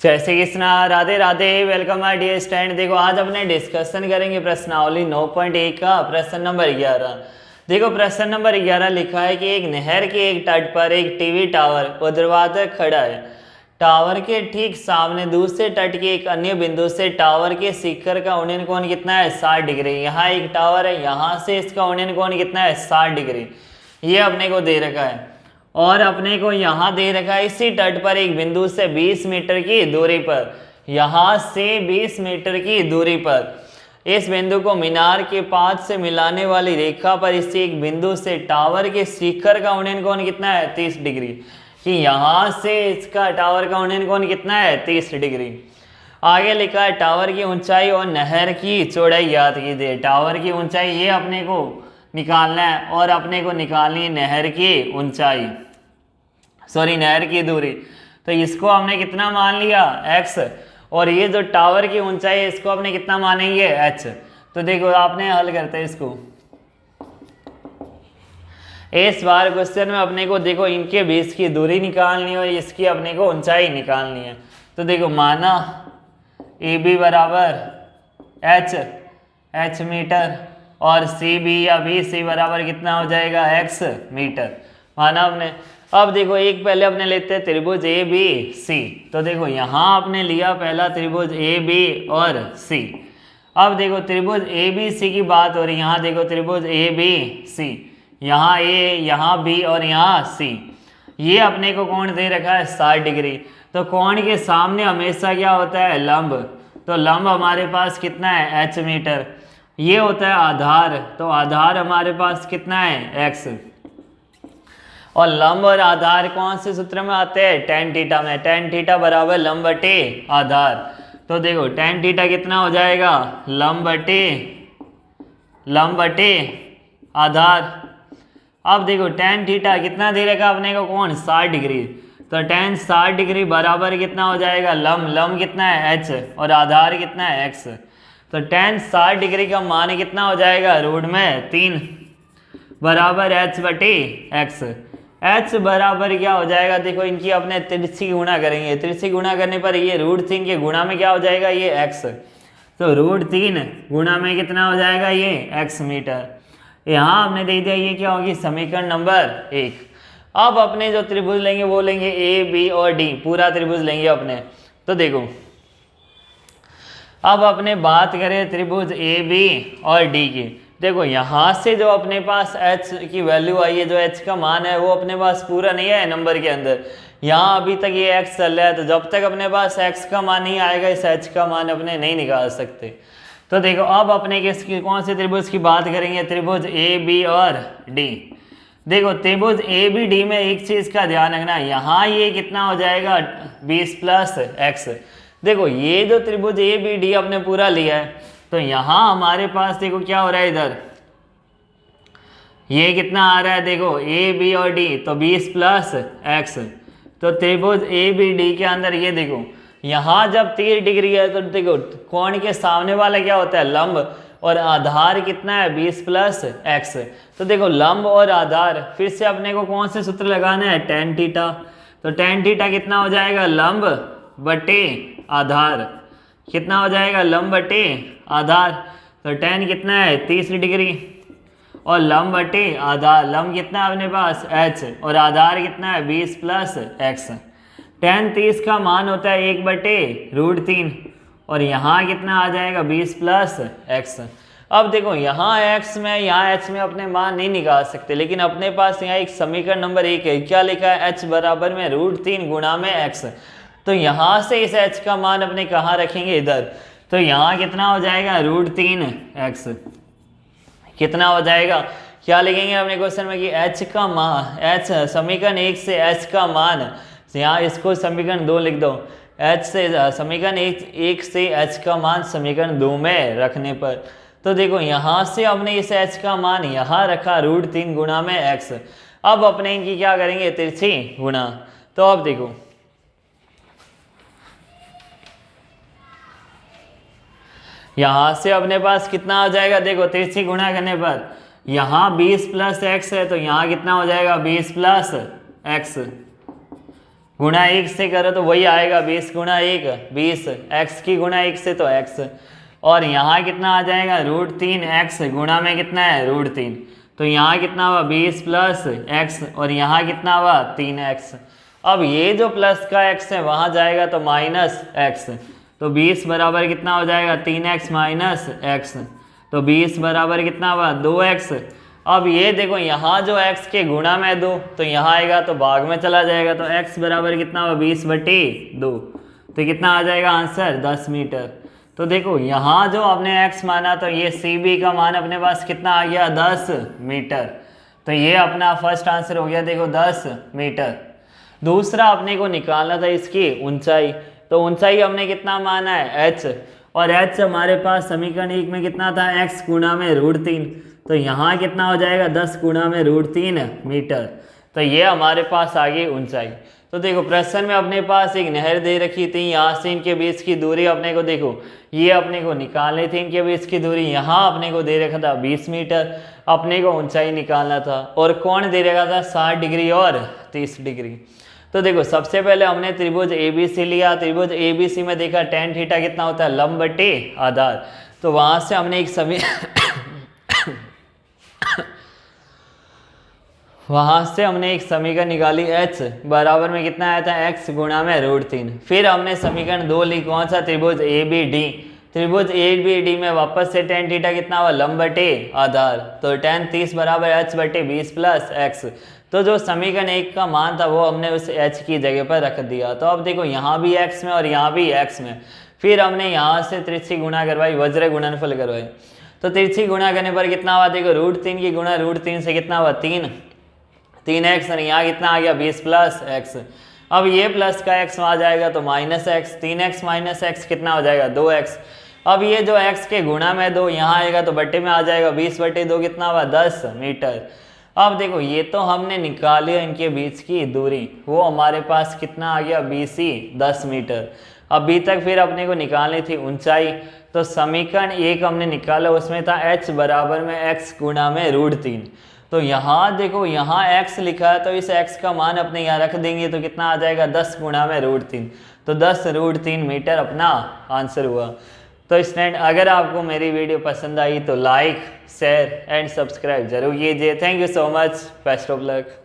जय Shri Krishna, Radhe Radhe. Welcome my dear student. देखो आज अपने डिस्कशन करेंगे प्रश्नावली 9.1 का प्रश्न नंबर 11। देखो प्रश्न नंबर 11 लिखा है कि एक नहर के एक तट पर एक टीवी टावर ऊर्ध्वाधर खड़ा है। टावर के ठीक सामने दूसरे तट के एक अन्य बिंदु से टावर के शिखर का उन्नयन कोण कितना है 60 डिग्री। यहाँ एक टावर है, यहाँ से इसका उन्नयन कोण कितना है 60 डिग्री। ये अपने को दे रखा है और अपने को यहाँ दे रखा है इसी तट पर एक बिंदु से 20 मीटर की दूरी पर, यहाँ से 20 मीटर की दूरी पर इस बिंदु को मीनार के पास से मिलाने वाली रेखा पर इसी एक बिंदु से टावर के शिखर का उन्नयन कोण कितना है 30 डिग्री। कि यहाँ से इसका टावर का उन्नयन कोण कितना है 30 डिग्री। आगे लिखा है टावर की ऊंचाई और नहर की चौड़ाई ज्ञात कीजिए। टावर की ऊंचाई ये अपने को निकालना है और अपने को निकालनी है नहर की ऊंचाई, नहर की दूरी। तो इसको हमने कितना मान लिया x, और ये जो टावर की ऊंचाई है इसको अपने कितना मानेंगे h। तो देखो आपने हल करते हैं इसको। इस बार क्वेश्चन में अपने को देखो इनके बीच की दूरी निकालनी है और इसकी अपने को ऊंचाई निकालनी है। तो देखो माना AB बराबर h मीटर और CB या BC बराबर कितना हो जाएगा x मीटर माना हमने। अब देखो एक पहले अपने लेते हैं त्रिभुज ABC। तो देखो यहाँ आपने लिया पहला त्रिभुज AB और C। अब देखो त्रिभुज ABC की बात हो रही है। यहाँ देखो त्रिभुज ABC, यहाँ A, यहाँ B और यहाँ C। ये अपने को कोण दे रखा है 60 डिग्री। तो कोण के सामने हमेशा क्या होता है लंब। तो लंब हमारे पास कितना है h मीटर। ये होता है आधार। तो आधार हमारे पास कितना है x। और लंब और आधार कौन से सूत्र में आते हैं tan थीटा में। tan थीटा बराबर लंब बटे आधार। तो देखो tan थीटा कितना हो जाएगा लंब बटे आधार। अब देखो tan थीटा कितना दे रखा अपने को कोण 60 डिग्री। तो tan 60 डिग्री बराबर कितना हो जाएगा लंब कितना है h और आधार कितना है x। तो tan 60 डिग्री का मान कितना हो जाएगा रूट में 3 बराबर h बटे x। h बराबर क्या हो जाएगा देखो इनकी अपने तिरछी गुणा करेंगे। तिरछी गुणा करने पर ये √3 के गुणा में क्या हो जाएगा ये x। तो √3 गुणा में कितना हो जाएगा ये x मीटर। यहाँ हमने दे दिया ये क्या होगी समीकरण नंबर 1। अब अपने जो त्रिभुज लेंगे वो लेंगे A, B और D, पूरा त्रिभुज लेंगे अपने। तो देखो अब अपने बात करें त्रिभुज AB और D की। देखो यहाँ से जो अपने पास h की वैल्यू आई है, जो h का मान है वो अपने पास पूरा नहीं है नंबर के अंदर। यहाँ अभी तक ये x चल रहा है, तो जब तक अपने पास x का मान नहीं आएगा इस h का मान अपने नहीं निकाल सकते। तो देखो अब अपने किसकी कौन से त्रिभुज की बात करेंगे त्रिभुज AB और D। देखो त्रिभुज ABD में एक चीज का ध्यान रखना, यहाँ ये कितना हो जाएगा 20 + x। देखो ये जो त्रिभुज ABD अपने पूरा लिया है, तो यहाँ हमारे पास देखो क्या हो रहा है इधर ये कितना आ रहा है देखो AB और D, तो 20 + x। तो त्रिभुज ABD के अंदर ये देखो यहाँ जब 30 डिग्री है तो देखो कोण के सामने वाला क्या होता है लंब, और आधार कितना है 20 + x। तो देखो लंब और आधार फिर से अपने को कौन से सूत्र लगाना है tan थीटा। तो tan थीटा कितना हो जाएगा लंब बटे आधार। कितना हो जाएगा लंब बटे आधार। तो tan कितना है 30 डिग्री और लंब बटे आधार। लंब कितना है अपने पास h और आधार कितना है 20 + x। tan 30 का मान होता है 1 बटे √3 और यहाँ कितना आ जाएगा 20 + x। अब देखो यहाँ x में यहाँ h में अपने मान नहीं निकाल सकते, लेकिन अपने पास यहाँ एक समीकरण नंबर 1 है। क्या लिखा है h बराबर में √3 गुणा में x। तो यहाँ से इस h का मान अपने कहाँ रखेंगे इधर। तो यहाँ कितना हो जाएगा √3x। कितना हो जाएगा क्या लिखेंगे अपने क्वेश्चन में कि h का मान h समीकरण 1 से h का मान, यहाँ इसको समीकरण 2 लिख दो। h से समीकरण 1 से h का मान समीकरण 2 में रखने पर, तो देखो यहाँ से हमने इस h का मान यहाँ रखा √3 गुणा में x। अब अपने इनकी क्या करेंगे तिरछी गुणा। तो अब देखो यहाँ से अपने पास कितना आ जाएगा देखो तिरछी गुणा करने पर यहाँ 20 + x है, तो यहाँ कितना हो जाएगा 20 + x गुणा 1 से करो तो वही आएगा 20 गुणा 1 20, x की गुणा 1 से तो x, और यहाँ कितना आ जाएगा √3 x गुणा में कितना है √3, तो यहाँ कितना हुआ 20 प्लस x और यहाँ कितना हुआ 3x। अब ये जो प्लस का x है वहाँ जाएगा तो माइनस x, तो 20 बराबर कितना हो जाएगा 3x माइनस x, तो 20 बराबर कितना हुआ 2x। अब ये देखो यहाँ जो x के गुणा में 2 तो यहाँ आएगा तो भाग में चला जाएगा, तो x बराबर कितना हुआ 20/2, तो कितना आ जाएगा आंसर 10 मीटर। तो देखो यहाँ जो आपने x माना तो ये CB का मान अपने पास कितना आ गया 10 मीटर, तो ये अपना फर्स्ट आंसर हो गया देखो 10 मीटर। दूसरा अपने को निकालना था इसकी ऊंचाई, तो ऊंचाई हमने कितना माना है h, और h हमारे पास समीकरण 1 में कितना था x गुणा में √3, तो यहाँ कितना हो जाएगा 10 गुणा में √3 मीटर, तो ये हमारे पास आ गई ऊंचाई। तो देखो प्रश्न में अपने पास एक नहर दे रखी थी, यहाँ से इनके बीच की दूरी अपने को देखो ये अपने को निकालनी थी, इनके बीच की दूरी यहाँ अपने को दे रखा था 20 मीटर, अपने को ऊंचाई निकालना था, और कोण दे रखा था 60 डिग्री और 30 डिग्री। तो देखो सबसे पहले हमने त्रिभुज ABC लिया, त्रिभुज ABC में देखा tan थीटा कितना होता है लंब बटे आधार, तो वहां से हमने एक समीकरण निकाली h बराबर में कितना आया था x गुणा में √3। फिर हमने समीकरण 2 ली, कौन सा त्रिभुज ABD, त्रिभुज ABD में वापस से tan थीटा कितना हुआ लंब बटे आधार, तो tan 30 बराबर h/20 प्लस x, तो जो समीकरण 1 का मान था वो हमने उस h की जगह पर रख दिया। तो अब देखो यहाँ भी x में और यहाँ भी x में, फिर हमने यहाँ से तिरछी गुणा करवाई, वज्र गुणनफल करवाई, तो तिरछी गुणा करने पर कितना हुआ देखो √3 की गुणा √3 से कितना हुआ 3x, और यहाँ कितना आ गया 20 प्लस x। अब ये प्लस का x वहाँ जाएगा तो minus x, 3x minus x कितना हो जाएगा 2x। अब ये जो x के गुणा में 2 यहाँ आएगा तो बट्टे में आ जाएगा 20/2 कितना हुआ 10 मीटर। अब देखो ये तो हमने निकाल लिया इनके बीच की दूरी, वो हमारे पास कितना आ गया BC 10 मीटर। अभी तक फिर अपने को निकालनी थी ऊंचाई, तो समीकरण 1 हमने निकाला उसमें था h बराबर में x गुणा में √3, तो यहाँ देखो यहाँ x लिखा है तो इस x का मान अपने यहाँ रख देंगे तो कितना आ जाएगा 10 गुणा में √3, तो 10√3 मीटर अपना आंसर हुआ। तो स्टूडेंट अगर आपको मेरी वीडियो पसंद आई तो लाइक शेयर एंड सब्सक्राइब जरूर कीजिए। Thank you so much, best of luck.